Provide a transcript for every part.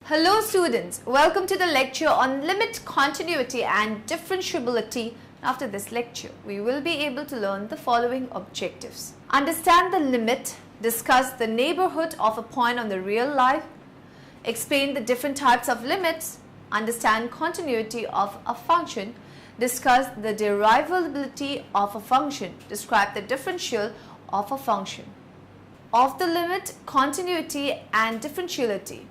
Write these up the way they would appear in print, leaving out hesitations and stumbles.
Hello students, welcome to the lecture on limit, continuity and differentiability. After this lecture, we will be able to learn the following objectives. Understand the limit, discuss the neighborhood of a point on the real line, explain the different types of limits, understand continuity of a function, discuss the derivability of a function, describe the differential of a function. Of the limit, continuity and differentiality.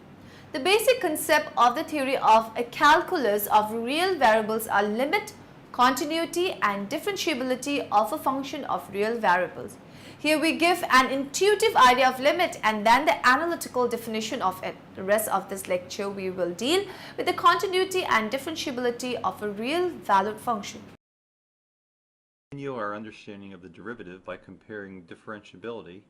The basic concept of the theory of a calculus of real variables are limit, continuity and differentiability of a function of real variables. Here we give an intuitive idea of limit and then the analytical definition of it. The rest of this lecture we will deal with the continuity and differentiability of a real valued function. Continue our understanding of the derivative by comparing differentiability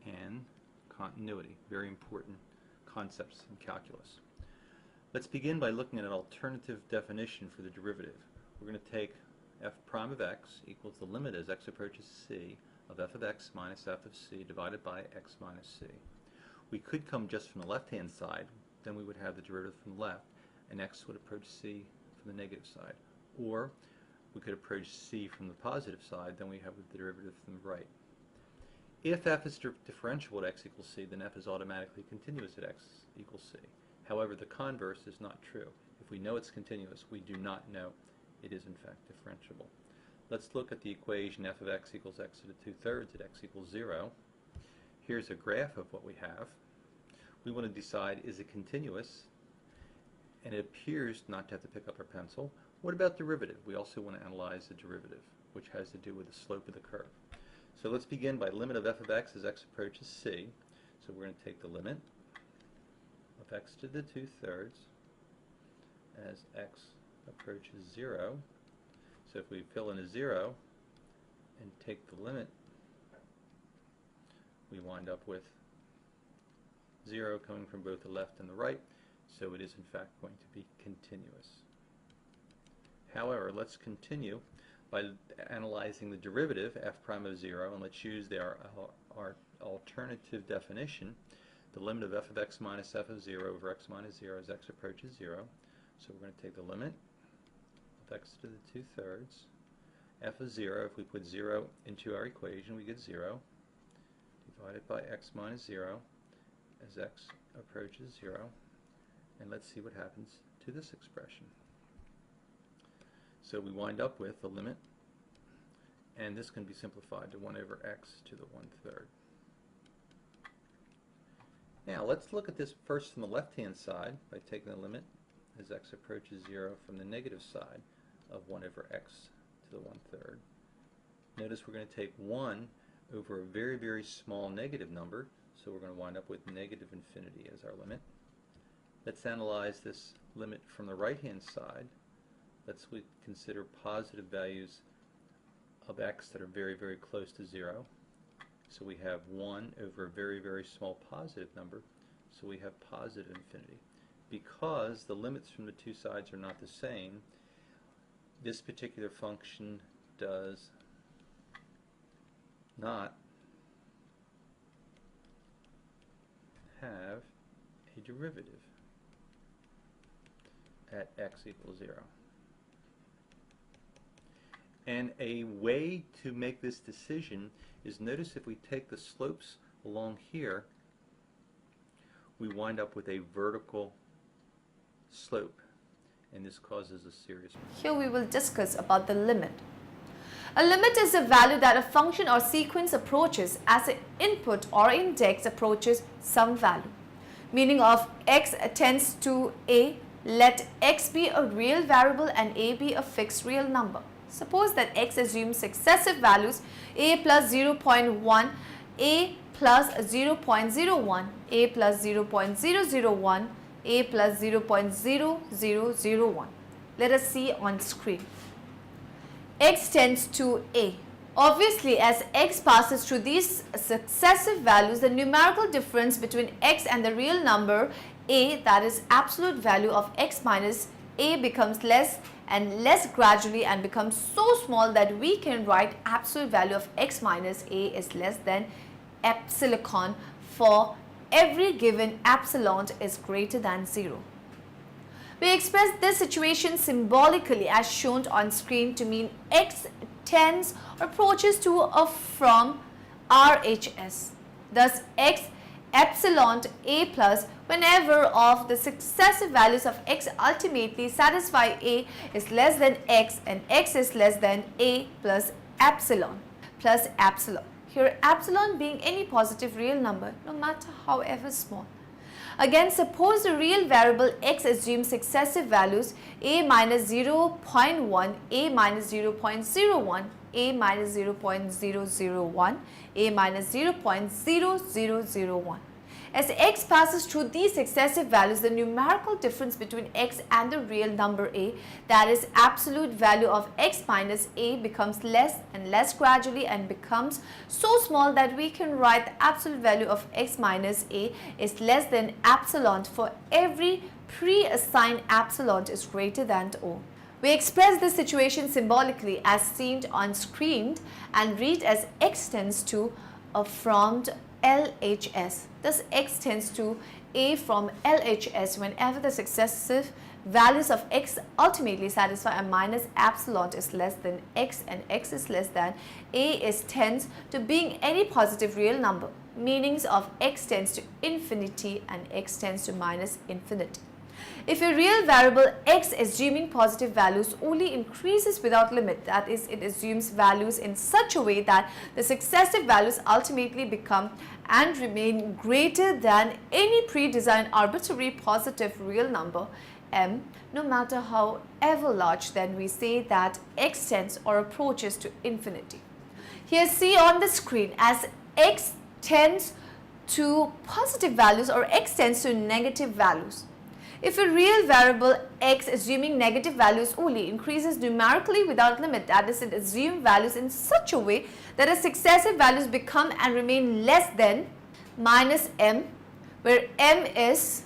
and continuity. Very important concepts in calculus. Let's begin by looking at an alternative definition for the derivative. We're going to take f prime of x equals the limit as x approaches c of f of x minus f of c divided by x minus c. We could come just from the left-hand side, then we would have the derivative from the left, and x would approach c from the negative side. Or we could approach c from the positive side, then we have the derivative from the right. If f is differentiable at x equals c, then f is automatically continuous at x equals c. However, the converse is not true. If we know it's continuous, we do not know it is in fact differentiable. Let's look at the equation f of x equals x to the 2/3 at x equals 0. Here's a graph of what we have. We want to decide, is it continuous? And it appears not to have to pick up our pencil. What about derivative? We also want to analyze the derivative, which has to do with the slope of the curve. So let's begin by limit of f of x as x approaches c. So we're going to take the limit of x to the 2/3 as x approaches 0. So if we fill in a 0 and take the limit, we wind up with 0 coming from both the left and the right. So it is in fact going to be continuous. However, let's continue by analyzing the derivative f prime of 0, and let's use our alternative definition. The limit of f of x minus f of 0 over x minus 0 as x approaches 0. So we're going to take the limit of x to the 2/3, f of 0, if we put 0 into our equation, we get 0, divided by x minus 0 as x approaches 0. And let's see what happens to this expression. So we wind up with the limit, and this can be simplified to 1 over x to the 1/3. Now let's look at this first from the left-hand side by taking the limit as x approaches 0 from the negative side of 1 over x to the 1/3. Notice we're going to take 1 over a very, very small negative number, so we're going to wind up with negative infinity as our limit. Let's analyze this limit from the right-hand side. Let's consider positive values of x that are very, very close to 0. So we have 1 over a very, very small positive number, so we have positive infinity. Because the limits from the two sides are not the same, this particular function does not have a derivative at x equals 0. And a way to make this decision is, notice if we take the slopes along here, we wind up with a vertical slope, and this causes a serious problem. Here we will discuss about the limit. A limit is a value that a function or sequence approaches as an input or index approaches some value. Meaning of x tends to a, let x be a real variable and a be a fixed real number. Suppose that x assumes successive values a plus 0.1, a plus 0.01, a plus 0.001, a plus 0.0001. Let us see on screen. X tends to a. Obviously, as x passes through these successive values, the numerical difference between x and the real number a, that is absolute value of x minus a, becomes less and less gradually and becomes so small that we can write absolute value of x minus a is less than epsilon for every given epsilon is greater than 0. We express this situation symbolically as shown on screen to mean x tends or approaches to or from RHS. Thus, x epsilon a plus whenever of the successive values of x ultimately satisfy a is less than x and x is less than a plus epsilon. Here epsilon being any positive real number, no matter however small. Again, suppose the real variable x assumes successive values a minus 0.1, a minus 0.01, a minus 0.001, a minus 0.0001. As x passes through these successive values, the numerical difference between x and the real number a, that is absolute value of x minus a, becomes less and less gradually and becomes so small that we can write the absolute value of x minus a is less than epsilon for every pre-assigned epsilon is greater than O. We express this situation symbolically as seen on screen and read as x tends to a from LHS. Thus, x tends to a from LHS whenever the successive values of x ultimately satisfy a minus epsilon is less than x and x is less than a is tends to being any positive real number. Meanings of x tends to infinity and x tends to minus infinity. If a real variable x assuming positive values only increases without limit, that is, it assumes values in such a way that the successive values ultimately become and remain greater than any pre-designed arbitrary positive real number m, no matter however large, then we say that x tends or approaches to infinity. Here see on the screen as x tends to positive values or x tends to negative values. If a real variable x assuming negative values only increases numerically without limit, that is, it assumes values in such a way that its successive values become and remain less than minus m, where m is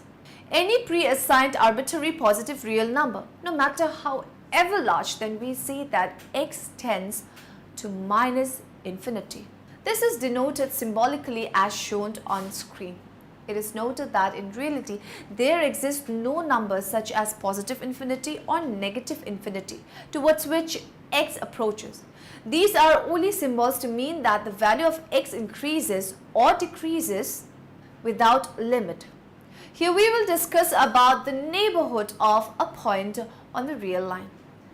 any pre-assigned arbitrary positive real number, no matter however large, then we say that x tends to minus infinity. This is denoted symbolically as shown on screen. It is noted that in reality, there exists no number such as positive infinity or negative infinity towards which x approaches. These are only symbols to mean that the value of x increases or decreases without limit. Here we will discuss about the neighborhood of a point on the real line.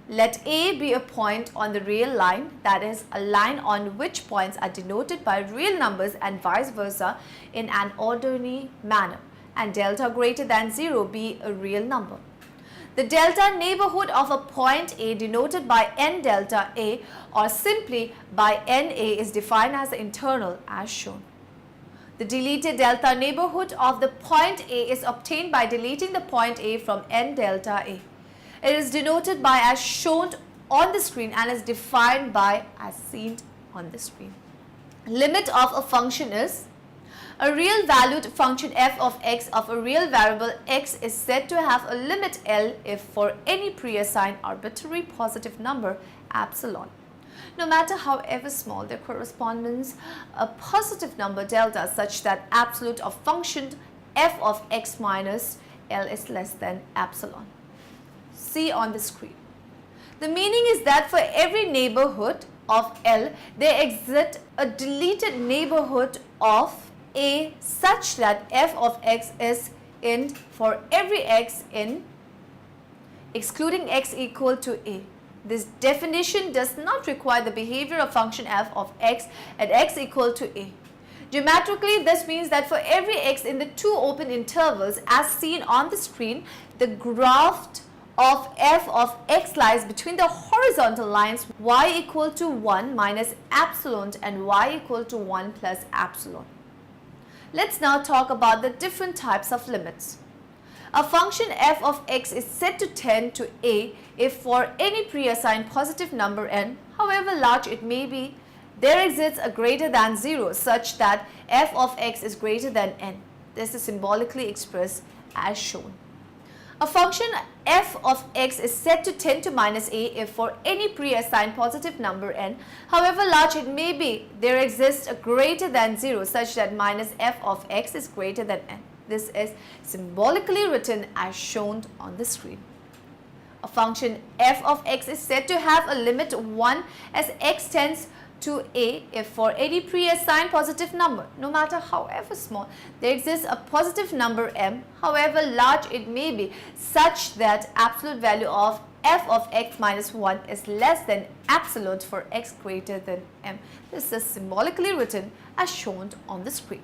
Let A be a point on the real line, that is, a line on which points are denoted by real numbers and vice versa in an ordinary manner, and delta greater than 0 be a real number. The delta neighborhood of a point A denoted by n delta A or simply by NA is defined as the internal as shown. The deleted delta neighborhood of the point A is obtained by deleting the point A from n delta A. It is denoted by as shown on the screen and is defined by as seen on the screen. Limit of a function is a real valued function f of x of a real variable x is said to have a limit L if for any pre-assigned arbitrary positive number epsilon. No matter however small, there corresponds a positive number delta such that absolute of function f of x minus L is less than epsilon. See on the screen. The meaning is that for every neighborhood of L, there exists a deleted neighborhood of A such that f of x is in for every x in excluding x equal to A. This definition does not require the behavior of function f of x at x equal to A. Geometrically, this means that for every x in the two open intervals as seen on the screen, the graph of f of x lies between the horizontal lines y equal to 1 minus epsilon and y equal to 1 plus epsilon. Let's now talk about the different types of limits. A function f of x is said to tend to A if for any pre-assigned positive number n, however large it may be, there exists a greater than 0 such that f of x is greater than n. This is symbolically expressed as shown. A function f of x is said to tend to minus a if for any pre-assigned positive number n, however large it may be, there exists a greater than 0 such that minus f of x is greater than n. This is symbolically written as shown on the screen. A function f of x is said to have a limit 1 as x tends to a if for any pre-assigned positive number, no matter however small, there exists a positive number m, however large it may be, such that absolute value of f of x minus 1 is less than absolute for x greater than m. This is symbolically written as shown on the screen.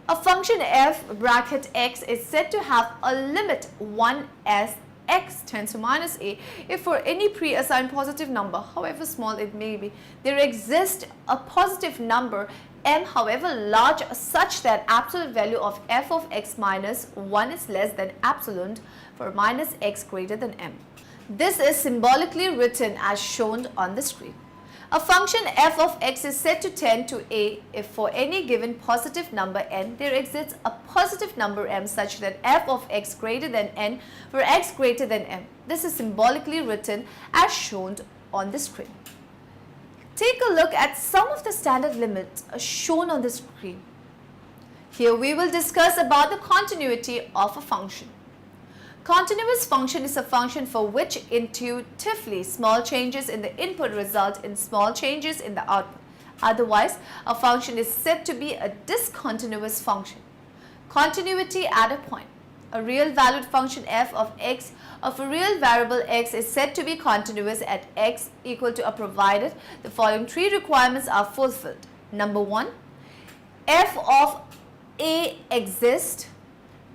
A function f bracket x is said to have a limit 1 as x tends to minus a if for any pre-assigned positive number, however small it may be, there exists a positive number m, however large, such that absolute value of f of x minus 1 is less than absolute for minus x greater than m. This is symbolically written as shown on the screen. A function f of x is said to tend to a if for any given positive number n, there exists a positive number m such that f of x greater than n for x greater than m. This is symbolically written as shown on the screen. Take a look at some of the standard limits shown on the screen. Here we will discuss about the continuity of a function. Continuous function is a function for which intuitively small changes in the input result in small changes in the output. Otherwise, a function is said to be a discontinuous function. Continuity at a point. A real valued function f of x of a real variable x is said to be continuous at x equal to a provided the following three requirements are fulfilled. Number 1, f of a exists.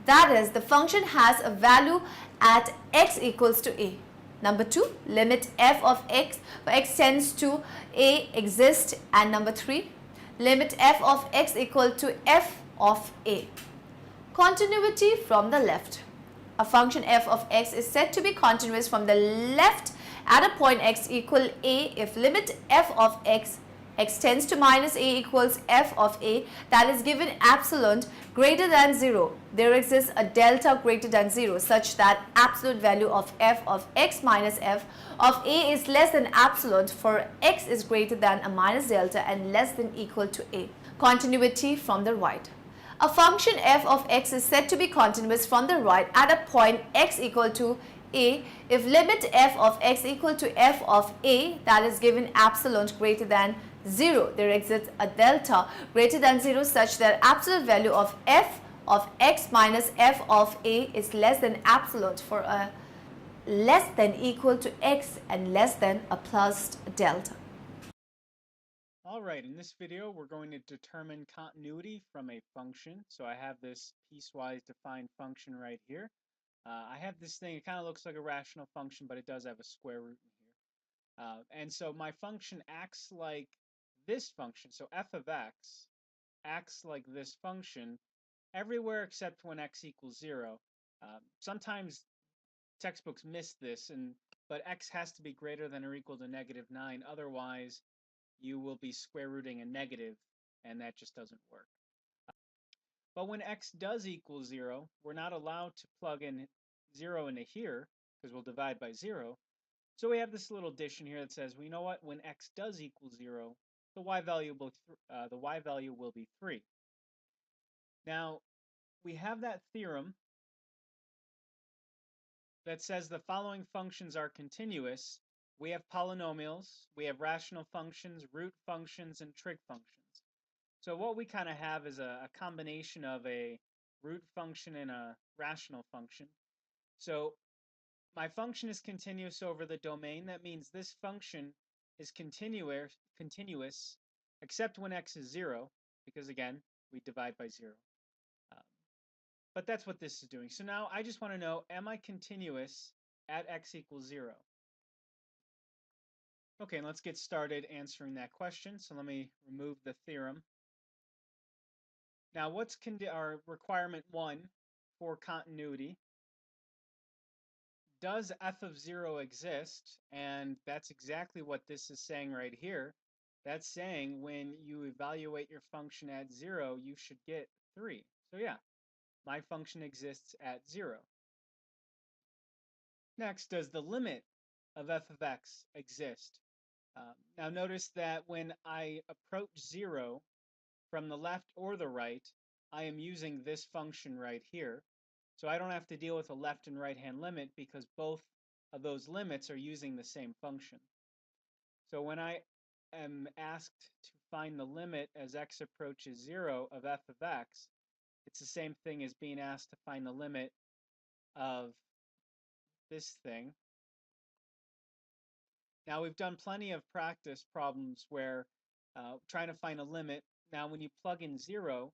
That is, the function has a value at x equals to a. Number 2, limit f of x where x tends to a exists. And number 3, limit f of x equal to f of a. Continuity from the left. A function f of x is said to be continuous from the left at a point x equal a if limit f of x tends to minus a equals f of a, that is given absolute greater than 0. There exists a delta greater than 0 such that absolute value of f of x minus f of a is less than absolute for x is greater than a minus delta and less than equal to a. Continuity from the right. A function f of x is said to be continuous from the right at a point x equal to a if limit f of x equal to f of a, that is given absolute greater than 0. There exists a delta greater than 0 such that absolute value of f of x minus f of a is less than absolute for a less than equal to x and less than a plus delta. Alright, in this video we're going to determine continuity from a function. So I have this piecewise defined function right here. I have this thing, it kind of looks like a rational function, but it does have a square root in here. And so my function acts like this function. So f of x acts like this function everywhere except when x equals 0. Sometimes textbooks miss this, but x has to be greater than or equal to -9. Otherwise, you will be square rooting a negative, and that just doesn't work. But when x does equal 0, we're not allowed to plug in 0 into here because we'll divide by 0. So we have this little addition here that says, well, you know what? When x does equal 0, the y value will be 3. Now, we have that theorem that says the following functions are continuous. We have polynomials, we have rational functions, root functions, and trig functions. So what we kind of have is a combination of a root function and a rational function. So my function is continuous over the domain. That means this function is continuous except when x is 0, because again, we divide by 0. But that's what this is doing. So now I just want to know, am I continuous at x equals 0? Okay, let's get started answering that question. So let me remove the theorem. Now, what's our requirement 1 for continuity? Does f of 0 exist? And that's exactly what this is saying right here. That's saying when you evaluate your function at 0, you should get 3. So yeah, my function exists at 0. Next, does the limit of f of x exist? Now notice that when I approach 0 from the left or the right, I am using this function right here. So I don't have to deal with a left and right hand limit because both of those limits are using the same function. So when I am asked to find the limit as x approaches 0 of f of x, it's the same thing as being asked to find the limit of this thing. Now we've done plenty of practice problems where trying to find a limit. Now when you plug in 0,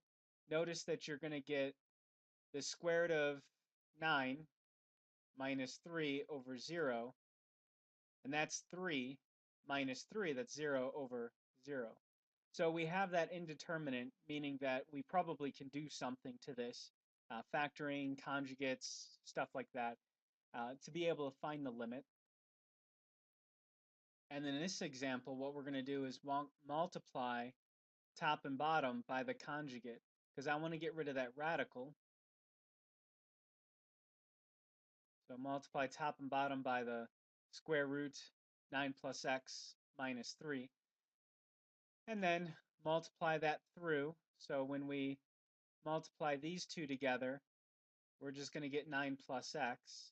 notice that you're going to get the square root of 9 minus 3 over 0, and that's 3 minus 3, that's 0 over 0. So we have that indeterminate, meaning that we probably can do something to this, factoring, conjugates, stuff like that, to be able to find the limit. And then in this example, what we're going to do is multiply top and bottom by the conjugate, because I want to get rid of that radical. So multiply top and bottom by the square root 9 plus x minus 3. And then multiply that through. So when we multiply these two together, we're just going to get 9 plus x.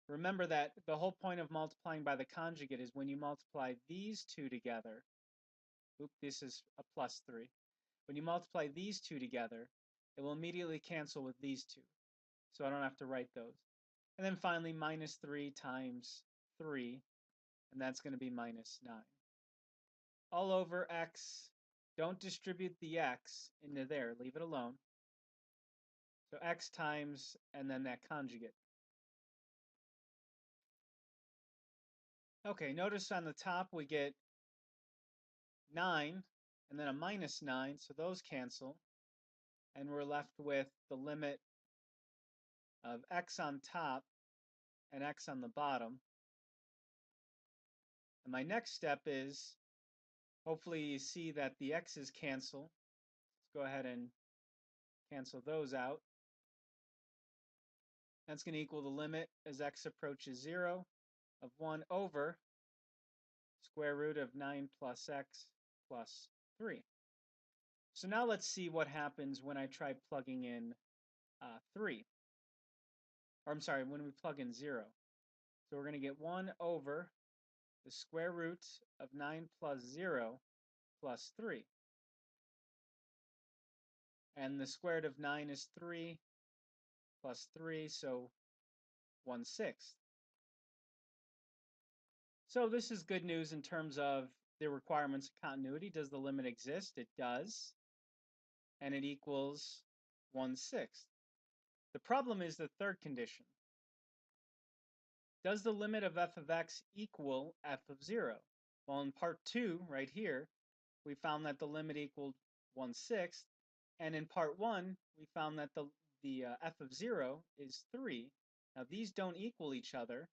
Remember that the whole point of multiplying by the conjugate is when you multiply these two together, this is a plus 3. When you multiply these two together, it will immediately cancel with these two. So I don't have to write those. And then finally, minus 3 times 3, and that's going to be minus 9. All over x, don't distribute the x into there, leave it alone. So x times, and then that conjugate. Okay, notice on the top we get 9 and then a minus 9, so those cancel. And we're left with the limit of x on top and x on the bottom. And my next step is, hopefully you see that the x's cancel. Let's go ahead and cancel those out. That's going to equal the limit as x approaches 0 of 1 over square root of 9 plus x plus 3. So now let's see what happens when I try plugging in 3. Or I'm sorry, when we plug in 0. So we're going to get 1 over the square root of 9 plus 0 plus 3. And the square root of 9 is 3 plus 3, so 1/6. So this is good news in terms of the requirements of continuity. Does the limit exist? It does. And it equals 1/6. The problem is the third condition. Does the limit of f of x equal f of 0? Well, in part 2, right here, we found that the limit equaled 1/6. And in part 1, we found that the f of 0 is 3. Now, these don't equal each other.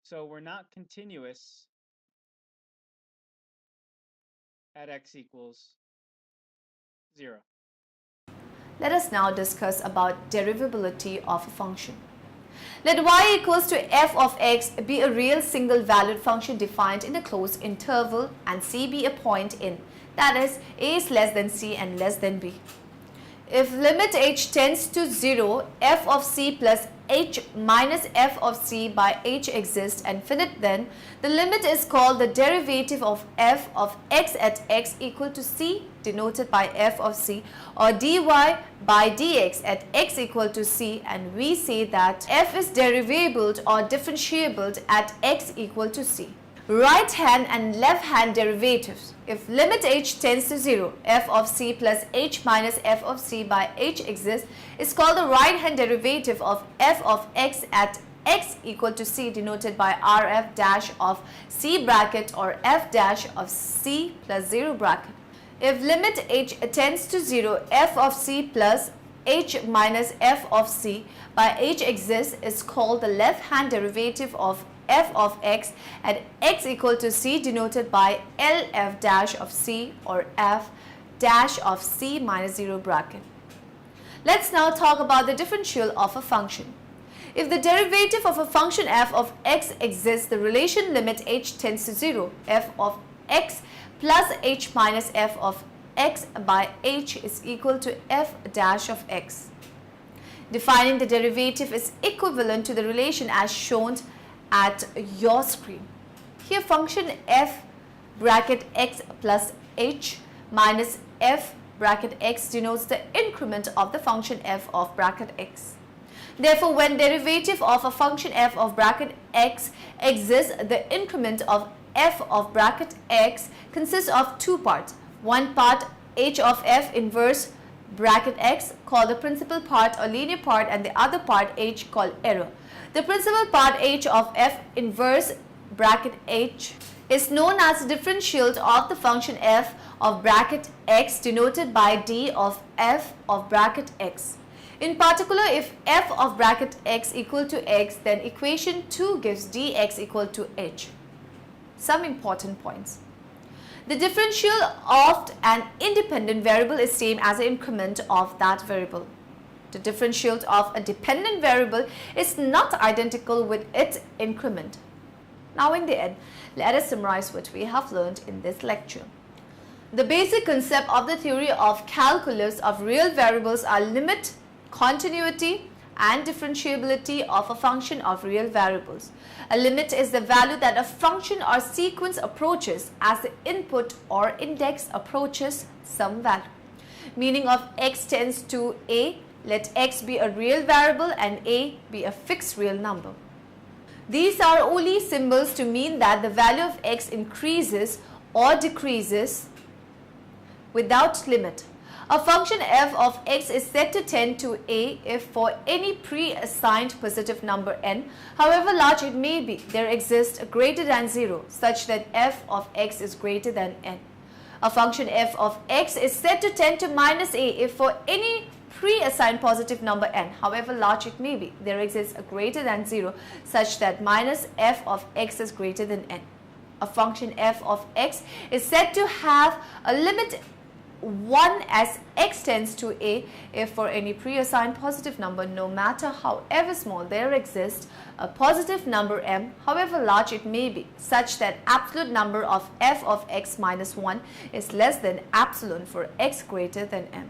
So we're not continuous at x equals 0. Let us now discuss about derivability of a function. Let y equals to f of x be a real single-valued function defined in a closed interval and c be a point in, that is, a is less than c and less than b. If limit h tends to 0, f of c plus h minus f of c by h exists and finite, then the limit is called the derivative of f of x at x equal to c, denoted by f of c, or dy by dx at x equal to c, and we say that f is derivable or differentiable at x equal to c. Right hand and left hand derivatives. If limit h tends to 0, f of c plus h minus f of c by h exists, is called the right hand derivative of f of x at x equal to c, denoted by rf dash of c bracket or f dash of c plus 0 bracket. If limit h tends to 0, f of c plus h minus f of c by h exists, is called the left hand derivative of f of x at x equal to c, denoted by lf dash of c or f dash of c minus 0 bracket. Let's now talk about the differential of a function. If the derivative of a function f of x exists, the relation limit h tends to 0. F of x plus h minus f of x by h is equal to f dash of x. Defining the derivative is equivalent to the relation as shown at your screen. Here function f bracket x plus h minus f bracket x denotes the increment of the function f of bracket x. Therefore, when derivative of a function f of bracket x exists, the increment of f of bracket x consists of two parts. One part h of f inverse bracket x called the principal part or linear part, and the other part h called error. The principal part h of f inverse bracket h is known as the differential of the function f of bracket x denoted by d of f of bracket x. In particular, if f of bracket x equal to x, then equation 2 gives dx equal to h. Some important points. The differential of an independent variable is same as the increment of that variable. The differential of a dependent variable is not identical with its increment. Now in the end, let us summarize what we have learned in this lecture. The basic concept of the theory of calculus of real variables are limit, continuity, and differentiability of a function of real variables. A limit is the value that a function or sequence approaches as the input or index approaches some value. Meaning of x tends to a, let x be a real variable and a be a fixed real number. These are only symbols to mean that the value of x increases or decreases without limit. A function f of x is said to tend to a if for any pre-assigned positive number n, however large it may be, there exists a greater than 0 such that f of x is greater than n. A function f of x is said to tend to minus a if for any pre-assigned positive number n, however large it may be, there exists a greater than 0 such that minus f of x is greater than n. A function f of x is said to have a limit 1 as x tends to a if for any pre-assigned positive number, no matter however small, there exists a positive number m, however large it may be, such that absolute number of f of x minus 1 is less than epsilon for x greater than m.